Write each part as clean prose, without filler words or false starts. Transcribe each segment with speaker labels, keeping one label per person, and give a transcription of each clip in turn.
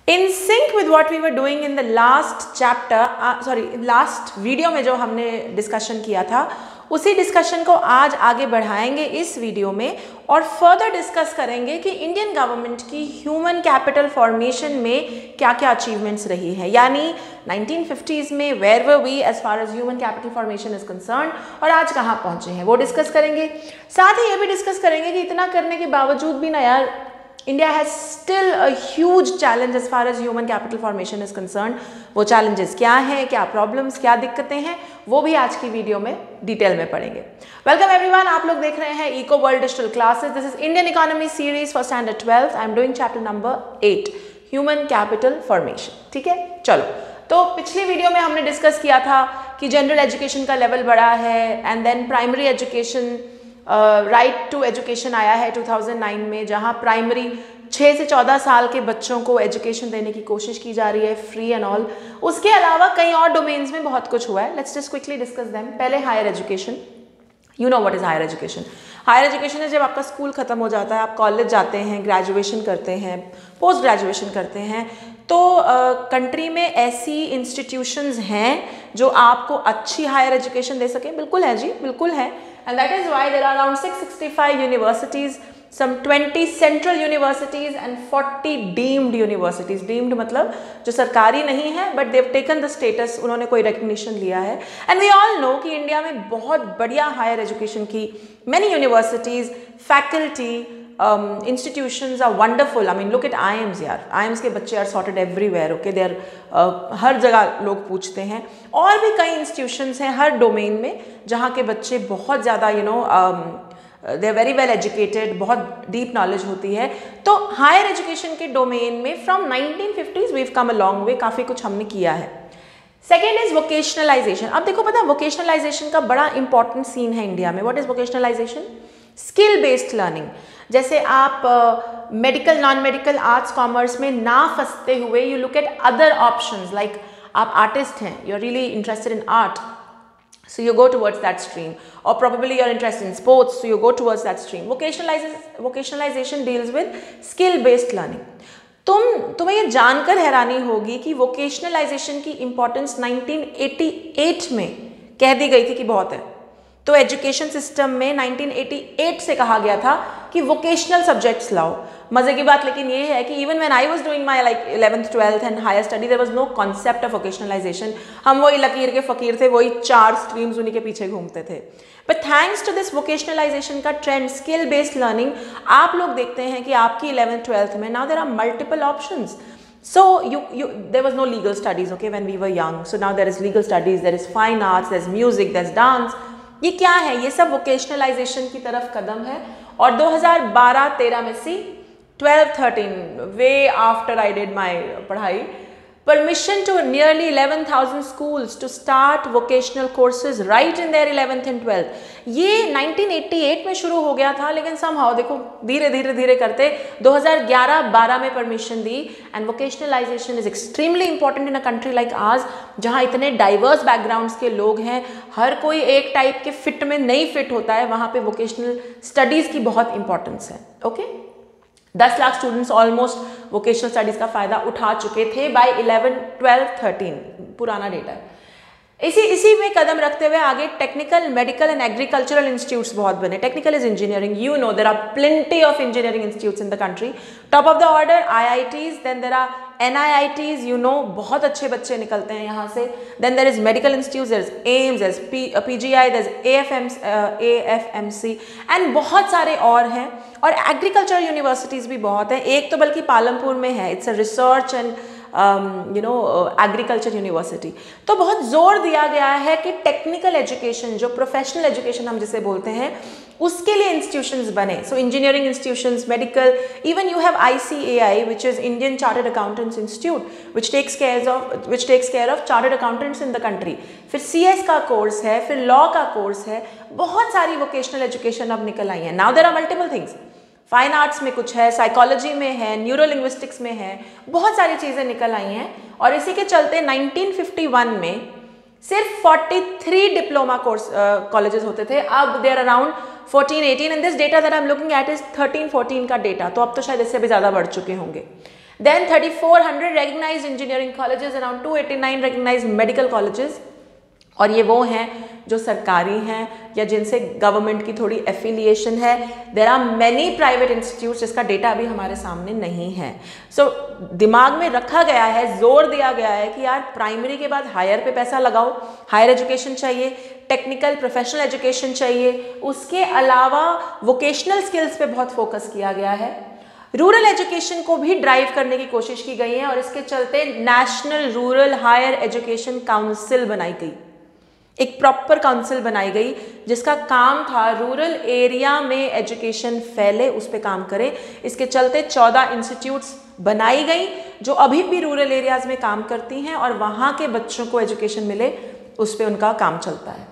Speaker 1: In sync with what we were doing in the last chapter, last video में जो हमने discussion किया था, उसी डिस्कशन को आज आगे बढ़ाएंगे इस वीडियो में और फर्दर डिस्कस करेंगे कि इंडियन गवर्नमेंट की ह्यूमन कैपिटल फॉर्मेशन में क्या क्या अचीवमेंट्स रही है, यानी 1950s में where were we as far as human capital formation is concern और आज कहाँ पहुंचे हैं वो डिस्कस करेंगे। साथ ही ये भी डिस्कस करेंगे कि इतना करने के बावजूद भी ना यार, India has still a huge challenge as far as human capital formation is concerned। वो challenges क्या हैं, क्या problems, क्या दिक्कतें हैं, वो भी आज की वीडियो में डिटेल में पढ़ेंगे। वेलकम एवरीवन, आप लोग देख रहे हैं eco world digital classes. This is Indian economy series for standard 12। I am doing chapter number 8 human capital formation. ठीक है, चलो। तो पिछली वीडियो में हमने डिस्कस किया था कि जनरल एजुकेशन का लेवल बढ़ा है and then primary education, right to education आया है 2009 में, जहां प्राइमरी 6 से 14 साल के बच्चों को एजुकेशन देने की कोशिश की जा रही है, फ्री एंड ऑल। उसके अलावा कई और डोमेन्स में बहुत कुछ हुआ है। Let's just quickly discuss them. पहले higher education. You know what is higher education. Higher education है जब आपका स्कूल खत्म हो जाता है, आप कॉलेज जाते हैं, ग्रेजुएशन करते हैं, पोस्ट ग्रेजुएशन करते हैं, तो कंट्री में ऐसी इंस्टीट्यूशंस हैं जो आपको अच्छी हायर एजुकेशन दे सकें। बिल्कुल है जी, बिल्कुल है। And that is why there are around 665 universities, some 20 central universities and 40 deemed universities। Deemed मतलब जो सरकारी नहीं है but they've taken the status, उन्होंने कोई recognition लिया है। And we all know कि इंडिया में बहुत बढ़िया higher education की many universities, faculty, institutions are wonderful। I mean look at IIMs यार, IIMs के बच्चे are sorted everywhere, okay? They are हर जगह लोग पूछते हैं। और भी कई institutions हैं हर डोमेन में जहाँ के बच्चे बहुत ज़्यादा they are very well educated, बहुत डीप नॉलेज होती है। तो हायर एजुकेशन के डोमेन में from 1950s we've come a long way, काफ़ी कुछ हमने किया है। Second is vocationalization. अब देखो, पता है वोकेशनलाइजेशन का बड़ा इंपॉर्टेंट सीन है इंडिया में। What is vocationalization? Skill based learning. जैसे आप medical, non medical, arts, commerce में ना फंसते हुए you look at other options. Like आप आर्टिस्ट हैं, you are really interested in art, so you go towards that stream, or probably you're interested in sports, so you go towards that stream। Vocationalization deals with skill based learning। तुम्हें ये जानकर हैरानी होगी कि vocationalisation की importance 1988 में कह दी गई थी कि बहुत है। तो एजुकेशन सिस्टम में 1988 से कहा गया था कि वोकेशनल सब्जेक्ट्स लाओ। मजे की बात लेकिन ये है कि even when I was doing my like 11th 12th and higher study, there was no concept of vocationalization. हम वही लकीर के फकीर थे, वही 4 स्ट्रीम्स उन्हीं के पीछे घूमते थे। But thanks to this vocationalization का ट्रेंड, स्किल बेस्ड लर्निंग, आप लोग देखते हैं कि आपकी 11th 12th में now there are multiple options. So there was no legal studies, okay, when we were young. So now there is legal studies, there is fine arts, there's music, there's dance। ये क्या है? ये सब vocationalisation की तरफ कदम है। और 2012-13 में सी 12-13 way after I did my पढ़ाई, permission to nearly 11,000 schools to start vocational courses right in their 11th and 12th। ये 1988 में शुरू हो गया था, लेकिन somehow देखो धीरे धीरे धीरे करते 2011-12 में permission the. And vocationalisation is extremely important in a country like ours, जहाँ इतने डाइवर्स बैकग्राउंड्स के लोग हैं, हर कोई एक टाइप के फिट में नहीं फिट होता है, वहाँ पे वोकेशनल स्टडीज़ की बहुत इंपॉर्टेंस है। Okay 10 lakh students almost vocational studies का फ़ायदा उठा चुके थे बाय 11, 12, 13, पुराना डेटा है। इसी में कदम रखते हुए आगे technical, medical and agricultural institutes बहुत बने। Technical is engineering, you know there are plenty of engineering institutes in the country. Top of the order IITs, then there are NIITs, you know बहुत अच्छे बच्चे निकलते हैं यहाँ से। Then there is medical institute, there is AIIMS, there is PGI, there is AFMC and बहुत सारे और हैं। और एग्रीकल्चर यूनिवर्सिटीज़ भी बहुत हैं, एक तो बल्कि पालमपुर में है, it's a research and agriculture university. तो बहुत जोर दिया गया है कि टेक्निकल एजुकेशन, जो प्रोफेशनल एजुकेशन हम जिसे बोलते हैं, उसके लिए इंस्टीट्यूशंस बने। So engineering institutions, medical, even you have ICAI which is Indian chartered accountants institute which takes care of chartered accountants in the country. फिर CS का कोर्स है, फिर लॉ का कोर्स है, बहुत सारी वोकेशनल एजुकेशन अब निकल आई है। Now there are multiple things, fine arts में कुछ है, साइकोलॉजी में है, न्यूरो लिंग्विस्टिक्स में है, बहुत सारी चीज़ें निकल आई हैं। और इसी के चलते 1951 में सिर्फ 43 डिप्लोमा कोर्स कॉलेजेस होते थे, अब there around 14-18 and this data that I am looking at is 13-14 का डेटा, तो अब तो शायद इससे भी ज़्यादा बढ़ चुके होंगे। Then 3400 recognized engineering colleges, around 289 recognized medical colleges, और ये वो हैं जो सरकारी हैं या जिनसे गवर्नमेंट की थोड़ी एफिलिएशन है। There are many private institutes जिसका डेटा अभी हमारे सामने नहीं है। सो दिमाग में रखा गया है, जोर दिया गया है कि यार प्राइमरी के बाद हायर पे पैसा लगाओ, हायर एजुकेशन चाहिए, टेक्निकल प्रोफेशनल एजुकेशन चाहिए, उसके अलावा वोकेशनल स्किल्स पे बहुत फोकस किया गया है। रूरल एजुकेशन को भी ड्राइव करने की कोशिश की गई है और इसके चलते national rural higher education council बनाई गई, एक प्रॉपर काउंसिल बनाई गई जिसका काम था रूरल एरिया में एजुकेशन फैले, उस पर काम करे। इसके चलते 14 इंस्टीट्यूट्स बनाई गई जो अभी भी रूरल एरियाज में काम करती हैं और वहाँ के बच्चों को एजुकेशन मिले, उस पर उनका काम चलता है।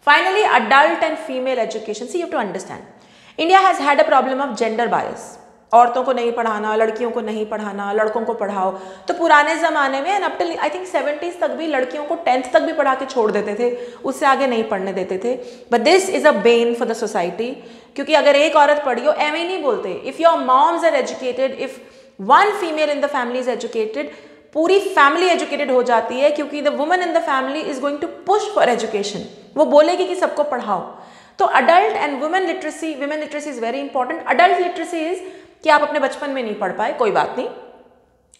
Speaker 1: Finally adult and female education, see you to understand India has had a problem of gender bias. औरतों को नहीं पढ़ाना, लड़कियों को नहीं पढ़ाना, लड़कों को पढ़ाओ। तो पुराने ज़माने में and up till I think 70s तक भी लड़कियों को 10th तक भी पढ़ा के छोड़ देते थे, उससे आगे नहीं पढ़ने देते थे। But this is a bane for the society, क्योंकि अगर एक औरत पढ़ी हो, एम नहीं बोलते, if your moms are educated, if one female in the family is educated, पूरी फैमिली एजुकेटेड हो जाती है, क्योंकि the woman in the family is going to push for education. वो बोलेगी कि सबको पढ़ाओ। तो adult and women literacy is very important. Adult literacy is कि आप अपने बचपन में नहीं पढ़ पाए, कोई बात नहीं,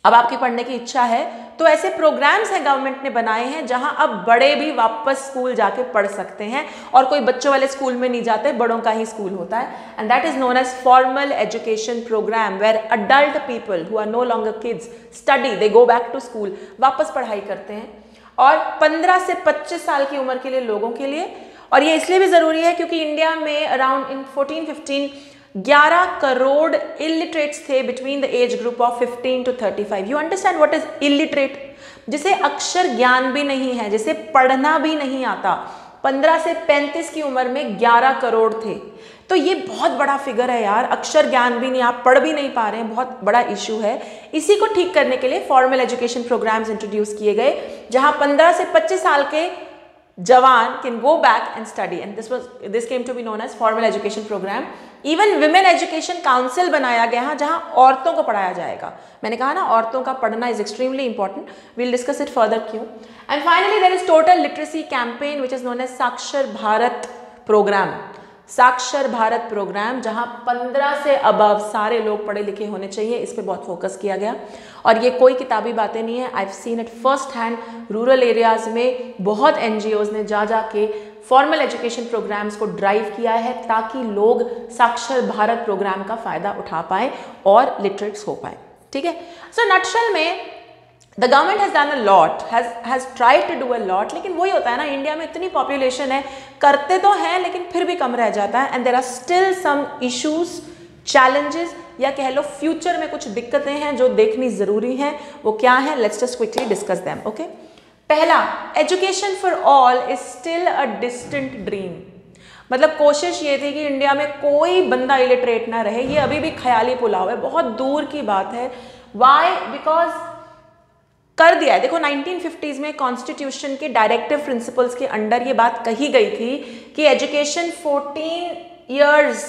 Speaker 1: अब आपकी पढ़ने की इच्छा है, तो ऐसे प्रोग्राम्स हैं गवर्नमेंट ने बनाए हैं जहां अब बड़े भी वापस स्कूल जाके पढ़ सकते हैं और कोई बच्चों वाले स्कूल में नहीं जाते, बड़ों का ही स्कूल होता है। And that is known as formal education program where adult people who are no longer kids study, they go back to school, वापस पढ़ाई करते हैं। और 15 से 25 साल की उम्र के लिए लोगों के लिए, और ये इसलिए भी ज़रूरी है क्योंकि इंडिया में अराउंड इन 14-15 11 करोड़ इलिटरेट्स थे between the age group of 15 to 35। You understand what is illiterate? जिसे अक्षर ज्ञान भी नहीं है, जिसे पढ़ना भी नहीं आता। 15 से 35 की उम्र में 11 करोड़ थे। तो ये बहुत बड़ा फिगर है यार, अक्षर ज्ञान भी नहीं, आप पढ़ भी नहीं पा रहे हैं, बहुत बड़ा इशू है। इसी को ठीक करने के लिए फॉर्मल एजुकेशन प्रोग्राम्स इंट्रोड्यूस किए गए जहां 15 से 25 साल के जवान can go back and study, and this came to be known as formal education program. Even women education council बनाया गया है जहां औरतों को पढ़ाया जाएगा। मैंने कहा ना, औरतों का पढ़ना is extremely important, we'll discuss it further क्यों। And finally there is total literacy campaign which is known as Saakshar Bharat programme. साक्षर भारत प्रोग्राम जहां 15 से अबव सारे लोग पढ़े लिखे होने चाहिए, इस पे बहुत फोकस किया गया। और ये कोई किताबी बातें नहीं है, I have seen it first hand. Rural areas में बहुत NGOs ने जा के फॉर्मल एजुकेशन प्रोग्राम्स को ड्राइव किया है ताकि लोग साक्षर भारत प्रोग्राम का फ़ायदा उठा पाएँ और लिटरेट्स हो पाए। ठीक है, सो नटशल में the government has done a lot, has tried to do a lot, लेकिन वही होता है ना, इंडिया में इतनी पॉपुलेशन है, करते तो हैं लेकिन फिर भी कम रह जाता है। And there are still some issues, challenges, या कह लो फ्यूचर में कुछ दिक्कतें हैं जो देखनी ज़रूरी हैं। वो क्या है? Let's just quickly discuss them. Okay, पहला, education for all is still a distant dream. मतलब कोशिश ये थी कि इंडिया में कोई बंदा इलिटरेट ना रहे, ये अभी भी ख्याली पुलाव है, बहुत दूर की बात है। वाई? बिकॉज कर दिया है। देखो 1950s में कॉन्स्टिट्यूशन के डायरेक्टिव प्रिंसिपल्स के अंडर ये बात कही गई थी कि एजुकेशन 14 ईयर्स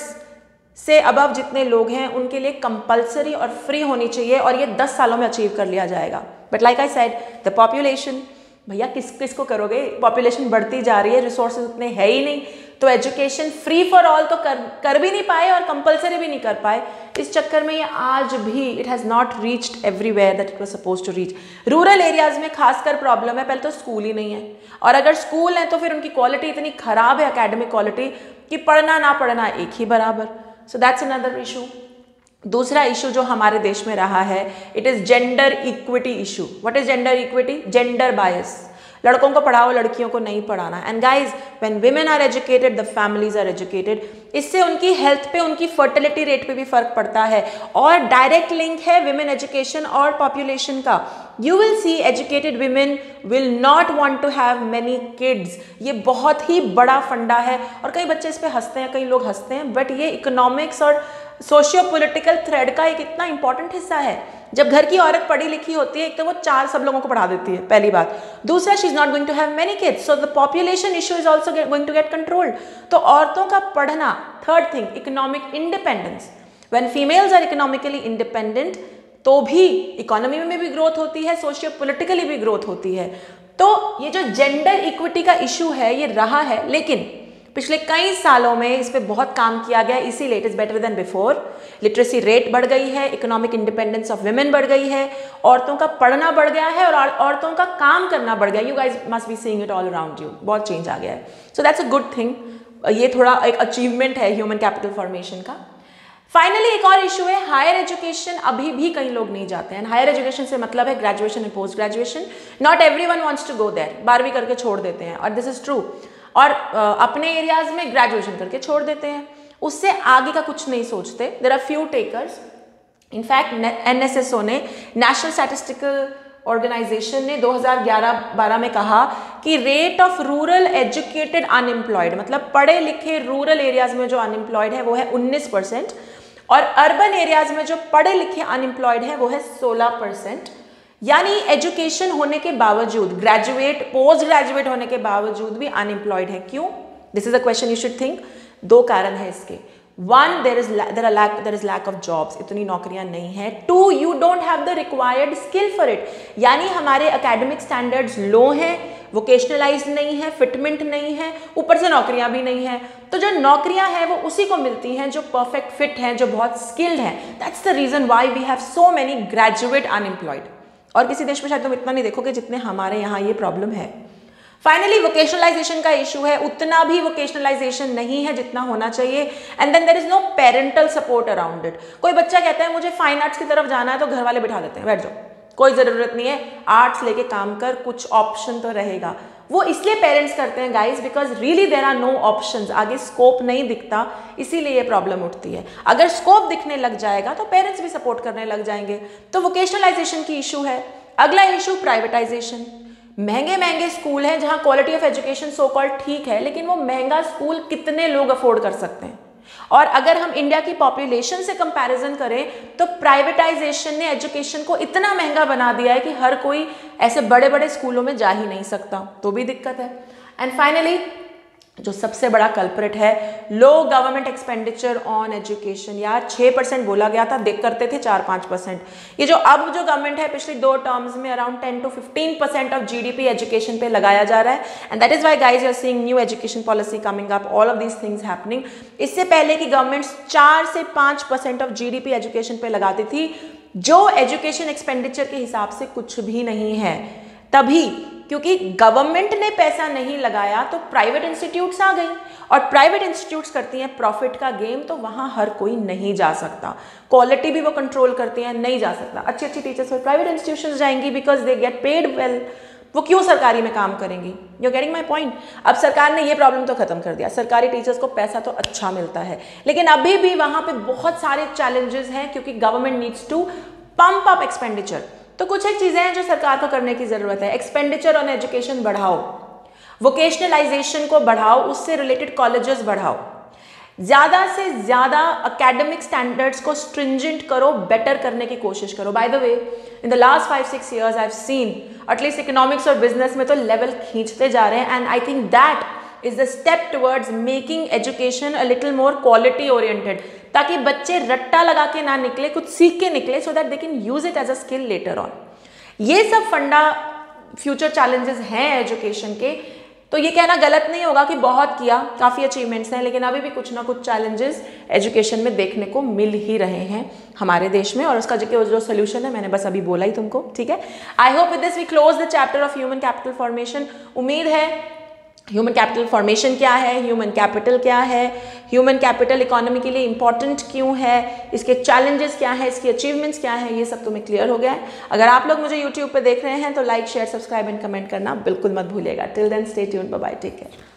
Speaker 1: से अबव जितने लोग हैं उनके लिए कंपलसरी और फ्री होनी चाहिए, और ये 10 सालों में अचीव कर लिया जाएगा। But like I said, the population, भैया किसको करोगे, पॉपुलेशन बढ़ती जा रही है, रिसोर्सेज उतने है ही नहीं, तो एजुकेशन फ्री फॉर ऑल तो कर भी नहीं पाए और कंपलसरी भी नहीं कर पाए। इस चक्कर में ये आज भी it has not reached everywhere that it was suppose to reach. Rural areas में खासकर प्रॉब्लम है, पहले तो स्कूल ही नहीं है, और अगर स्कूल है तो फिर उनकी क्वालिटी इतनी खराब है, एकेडमिक क्वालिटी, कि पढ़ना ना पढ़ना एक ही बराबर। So that's another issue. दूसरा इशू जो हमारे देश में रहा है, it is gender equity issue. What is gender equity? Gender bias. लड़कों को पढ़ाओ, लड़कियों को नहीं पढ़ाना। And guys, when women are educated, the families are educated. इससे उनकी हेल्थ पे, उनकी फर्टिलिटी रेट पे भी फर्क पड़ता है, और डायरेक्ट लिंक है विमेन एजुकेशन और पॉपुलेशन का। You will see educated women will not want to have many kids. ये बहुत ही बड़ा फंडा है, और कई बच्चे इस पे हंसते हैं, कई लोग हंसते हैं, बट ये इकोनॉमिक्स और सोशियो पॉलिटिकल थ्रेड का एक इतना इंपॉर्टेंट हिस्सा है। जब घर की औरत पढ़ी लिखी होती है, एक तो वो 4 सब लोगों को पढ़ा देती है, पहली बात। दूसरा, she is not going to have many kids, so the population issue is also going to get controlled. तो औरतों का पढ़ना। Third thing, economic independence. When females are economically independent, तो भी इकोनॉमी में भी ग्रोथ होती है, सोशियो पॉलिटिकली भी ग्रोथ होती है। तो ये जो जेंडर इक्विटी का इशू है ये रहा है, लेकिन पिछले कई सालों में इस पे बहुत काम किया गया, इसीलिए it is better than before. Literacy rate बढ़ गई है, इकोनॉमिक इंडिपेंडेंस ऑफ वुमेन बढ़ गई है, औरतों का पढ़ना बढ़ गया है और औरतों का काम करना बढ़ गया। You guys must be seeing it all around you, बहुत चेंज आ गया है। So that's a good thing, ये थोड़ा एक अचीवमेंट है ह्यूमन कैपिटल फॉर्मेशन का। फाइनली एक और इशू है हायर एजुकेशन। अभी भी कई लोग नहीं जाते हैं। हायर एजुकेशन से मतलब है graduation and post graduation. Not everyone wants to go there, 12वीं करके छोड़ देते हैं और दिस इज ट्रू। और अपने एरियाज में ग्रेजुएशन करके छोड़ देते हैं, उससे आगे का कुछ नहीं सोचते। There are few takers. In fact NSSO ने, नेशनल स्टैटिस्टिकल ऑर्गेनाइजेशन ने 2011-12 में कहा कि rate of rural educated unemployed, मतलब पढ़े लिखे रूरल एरियाज में जो अनएम्प्लॉयड है वो है 19%, और अर्बन एरियाज में जो पढ़े लिखे अनएम्प्लॉयड है वो है 16%। यानी एजुकेशन होने के बावजूद, ग्रेजुएट पोस्ट ग्रेजुएट होने के बावजूद भी अनएम्प्लॉयड है। क्यों? This is a question you should think. 2 कारण है इसके। 1, there is lack of jobs, इतनी नौकरियां नहीं है। 2, you don't have the required skill for it, यानी हमारे एकेडमिक स्टैंडर्ड्स लो हैं, वोकेशनलाइज्ड नहीं है, फिटमेंट नहीं है, ऊपर से नौकरियां भी नहीं है। तो जो नौकरियां हैं वो उसी को मिलती हैं जो परफेक्ट फिट हैं, जो बहुत स्किल्ड हैं। That's the reason why we have so many graduate unemployed. और किसी देश में शायद तुम इतना नहीं देखोगे जितने हमारे यहाँ ये प्रॉब्लम है। फाइनली वोकेशनलाइजेशन का इशू है। उतना भी वोकेशनलाइजेशन नहीं है जितना होना चाहिए। And then there is no parental support around it. कोई बच्चा कहता है मुझे फाइन आर्ट्स की तरफ जाना है, तो घर वाले बिठा देते हैं, बैठ जाओ, कोई ज़रूरत नहीं है, आर्ट्स लेके काम कर, कुछ ऑप्शन तो रहेगा। वो इसलिए पेरेंट्स करते हैं guys, because really there are no options, आगे स्कोप नहीं दिखता, इसीलिए ये प्रॉब्लम उठती है। अगर स्कोप दिखने लग जाएगा तो पेरेंट्स भी सपोर्ट करने लग जाएंगे। तो वोकेशनलाइजेशन की इशू है। अगला इशू प्राइवेटाइजेशन। महंगे महंगे स्कूल हैं जहाँ quality of education so called ठीक है, लेकिन वो महंगा स्कूल कितने लोग अफोर्ड कर सकते हैं? और अगर हम इंडिया की पॉपुलेशन से कंपैरिजन करें तो प्राइवेटाइजेशन ने एजुकेशन को इतना महंगा बना दिया है कि हर कोई ऐसे बड़े बड़े स्कूलों में जा ही नहीं सकता, तो भी दिक्कत है। एंड फाइनली जो सबसे बड़ा कल्प्रिट है, लो गवर्नमेंट एक्सपेंडिचर ऑन एजुकेशन। यार 6% बोला गया था, देख करते थे 4-5%। ये जो अब जो गवर्नमेंट है, पिछली 2 टर्म्स में around 10 to 15% of GDP education पे लगाया जा रहा है। And that is why guys you are seeing new education policy coming up, all of these things happening. इससे पहले की गवर्नमेंट्स 4 से 5% ऑफ GDP एजुकेशन पे लगाती थी, जो एजुकेशन एक्सपेंडिचर के हिसाब से कुछ भी नहीं है। तभी क्योंकि गवर्नमेंट ने पैसा नहीं लगाया तो प्राइवेट इंस्टीट्यूट्स आ गई, और प्राइवेट इंस्टीट्यूट्स करती हैं प्रॉफिट का गेम, तो वहाँ हर कोई नहीं जा सकता। क्वालिटी भी वो कंट्रोल करती हैं, नहीं जा सकता। अच्छी अच्छी टीचर्स फिर प्राइवेट इंस्टीट्यूशंस जाएंगी because they get paid well. वो क्यों सरकारी में काम करेंगी? You getting my point? अब सरकार ने ये प्रॉब्लम तो खत्म कर दिया, सरकारी टीचर्स को पैसा तो अच्छा मिलता है, लेकिन अभी भी वहाँ पे बहुत सारे चैलेंजेस हैं क्योंकि government needs to pump up expenditure. तो कुछ एक चीजें हैं जो सरकार को करने की जरूरत है। एक्सपेंडिचर ऑन एजुकेशन बढ़ाओ, वोकेशनलाइजेशन को बढ़ाओ, उससे रिलेटेड कॉलेजेस बढ़ाओ, ज्यादा से ज्यादा एकेडमिक स्टैंडर्ड्स को स्ट्रिंजेंट करो, बेटर करने की कोशिश करो। By the way, in the last 5-6 years I have seen at least economics और बिजनेस में तो लेवल खींचते जा रहे हैं, and I think that is the step towards making education a little more quality oriented, ताकि बच्चे रट्टा लगा के ना निकले, कुछ सीख के निकले, so that they can use it as a skill later on. ये सब फंडा फ्यूचर चैलेंजेस हैं एजुकेशन के। तो ये कहना गलत नहीं होगा कि बहुत किया, काफ़ी अचीवमेंट्स हैं, लेकिन अभी भी कुछ ना कुछ चैलेंजेस एजुकेशन में देखने को मिल ही रहे हैं हमारे देश में, और उसका जो सोल्यूशन है मैंने बस अभी बोला ही तुमको, ठीक है। I hope with this we close the chapter of human capital formation. उम्मीद है ह्यूमन कैपिटल फॉर्मेशन क्या है, ह्यूमन कैपिटल क्या है, ह्यूमन कैपिटल इकोनॉमी के लिए इंपॉर्टेंट क्यों है, इसके चैलेंजेस क्या है, इसकी अचीवमेंट्स क्या है, ये सब तुम्हें क्लियर हो गया है। अगर आप लोग मुझे यूट्यूब पे देख रहे हैं तो like, share, subscribe and comment करना बिल्कुल मत भूलिएगा। Till then stay tuned, bye bye, take care.